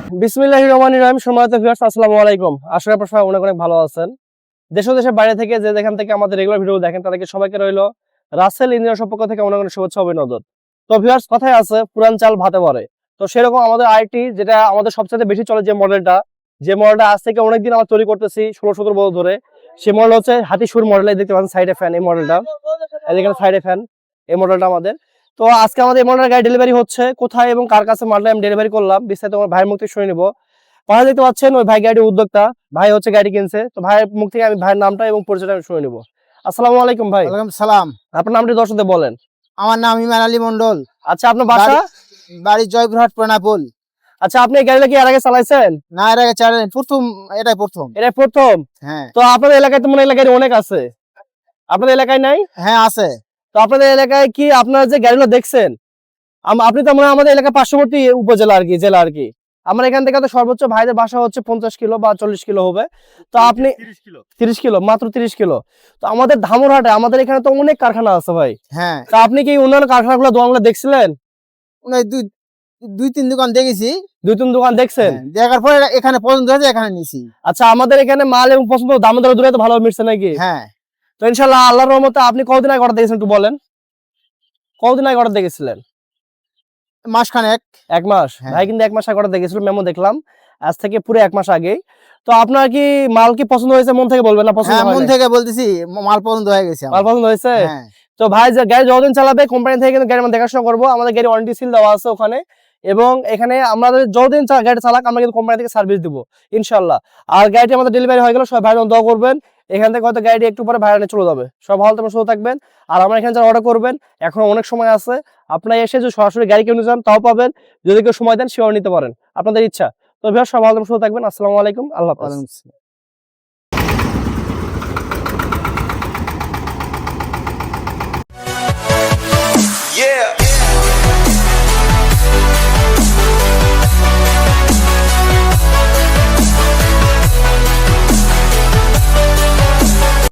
বিসমিল্লাহির রহমানির রহিম। সম্মানিত ভিউয়ার্স, আসসালামু আলাইকুম। আশা করি আপনারা সবাই অনেক অনেক ভালো আছেন। দেশ ও দেশের বাইরে থেকে যে যেখান থেকে আমাদের রেগুলার ভিডিও দেখেন তাদেরকে সবাইকে রইল রাসেল ইঞ্জিনিয়ার পক্ষ থেকে অনেক অনেক শুভেচ্ছা অভিনন্দন। তো ভিউয়ার্স, কথায় আছে পুরান চাল ভাতে ভরে। তো সেরকম আমাদের আইটি যেটা আমাদের সবচেয়ে বেশি চলে, যে মডেলটা আজ থেকে অনেকদিন আমরা তৈরি করতেছি 16-17 বছর ধরে, সেই মডেল হচ্ছে হাতিসুর মডেল। দেখতে পাচ্ছেন সাইডে ফ্যান, এই মডেলটা এখানে সাইডে ফ্যান, এই মডেলটা আমাদের। তো আজকে আমাদের এই মডেলের গাড়ি ডেলিভারি হচ্ছে কোথায় এবং কার কাছে মালটা আমি ডেলিভারি করলাম বিস্তারিত আমার ভাইয়ের মুখ থেকে শুনে নিবো। কথা দেখতে পাচ্ছেন ওই ভাই গাড়ির উদ্যোক্তা, ভাই হচ্ছে গাড়ি কিনছে। তো ভাইয়ের মুখ থেকে আমি ভাইয়ের নামটা এবং পরিচয়টা আমি শুনে নিবো। আসসালামু আলাইকুম ভাই। ওয়ালাইকুম সালাম। আপনার নামটি দর্শকদের বলেন। আমার নাম ইমান আলী মন্ডল। আচ্ছা, আপনার বাসা? বাড়ি জয়পুরহাট প্রণাপুল। আচ্ছা, আপনি এই গাড়িটা কি এর আগে চালাইছেন? না, এর আগে চালাইনি, প্রথম, এটাই প্রথম। এটা প্রথম? হ্যাঁ। তো আপনাদের এলাকায় তো মনে হয় গাড়ি অনেক আছে, আপনাদের এলাকায় নাই? হ্যাঁ আছে। তো আপনাদের এলাকায় কি আপনারা যে গাড়িগুলো দেখছেন, আপনি তো মনে হয় আমাদের এলাকা পার্শ্ববর্তী উপজেলা আর কি, জেলা আর কি। আমার এখান থেকে তো সর্বোচ্চ ভাইদের বাসা হচ্ছে 50 কিলো বা 40 কিলো হবে। তো আপনি 30 কিলো, মাত্র 30 কিলো। তো আমাদের ধামুরহাটে আমাদের এখানে তো অনেক কারখানা আছে ভাই। হ্যাঁ। তা আপনি কি অন্যান্য কারখানাগুলো দোকানগুলো দেখছিলেন? দুই তিন দোকান দেখেছি। 2-3 দোকান দেখছেন? হ্যাঁ, দেখার পরে এখানে পছন্দ হয়েছে, এখানে নিছি। আচ্ছা, আমাদের এখানে মাল এবং পছন্দ দাম দরে দূরে তো ভালো মিটছে নাকি? হ্যাঁ। তো ইনশাআল্লাহ আল্লাহর রহমতে। আপনি কতদিন আগে অর্ডার দেখেছেন একটু বলেন, কতদিন আগে অর্ডার দেখেছিলেন? মাসখানেক। 1 মাস? হ্যাঁ। ভাই কিন্তু 1 মাস আগে অর্ডার দেখেছিল, মেমো দেখলাম আজ থেকে পুরো 1 মাস আগে। তো আপনার কি মাল কি পছন্দ হয়েছে? মন থেকে বলবেন না পছন্দ হ্যাঁ, হয় মন নাই? থেকে বলতেছি, মাল পছন্দ হয়ে গেছে আমার। মাল পছন্দ হয়েছে? হ্যাঁ। তো ভাই যে গাড়ি যতদিন চালাবে কোম্পানি থেকে কিন্তু গাড়ি আমরা দেখাশোনা করবো। আমাদের গাড়ি ওয়ারেন্টি সিল দেওয়া আছে ওখানে, এবং এখানে আমাদের যতদিন গাড়ি চালাক আমরা কিন্তু কোম্পানি থেকে সার্ভিস দিব ইনশাআল্লাহ। আর গাড়িটি আমাদের ডেলিভারি হয়ে গেল, সবাই ভাই দোয়া করবেন। এখান থেকে হয়তো গাড়ি একটু পরে ভাইরানে চলে যাবে। সব ভালো থাকবেন, সুস্থ থাকবেন। আর আমার এখানে যারা অর্ডার করবেন, এখন অনেক সময় আছে, আপনারা এসে যদি সরাসরি গাড়ি কিনে যান তাও পাবেন, যদি কেউ সময় দেন সেও নিতে পারেন, আপনাদের ইচ্ছা। তো ভাই সব ভালো থাকবেন, সুস্থ থাকবেন। আসসালামু আলাইকুম, আল্লাহ হাফেজ।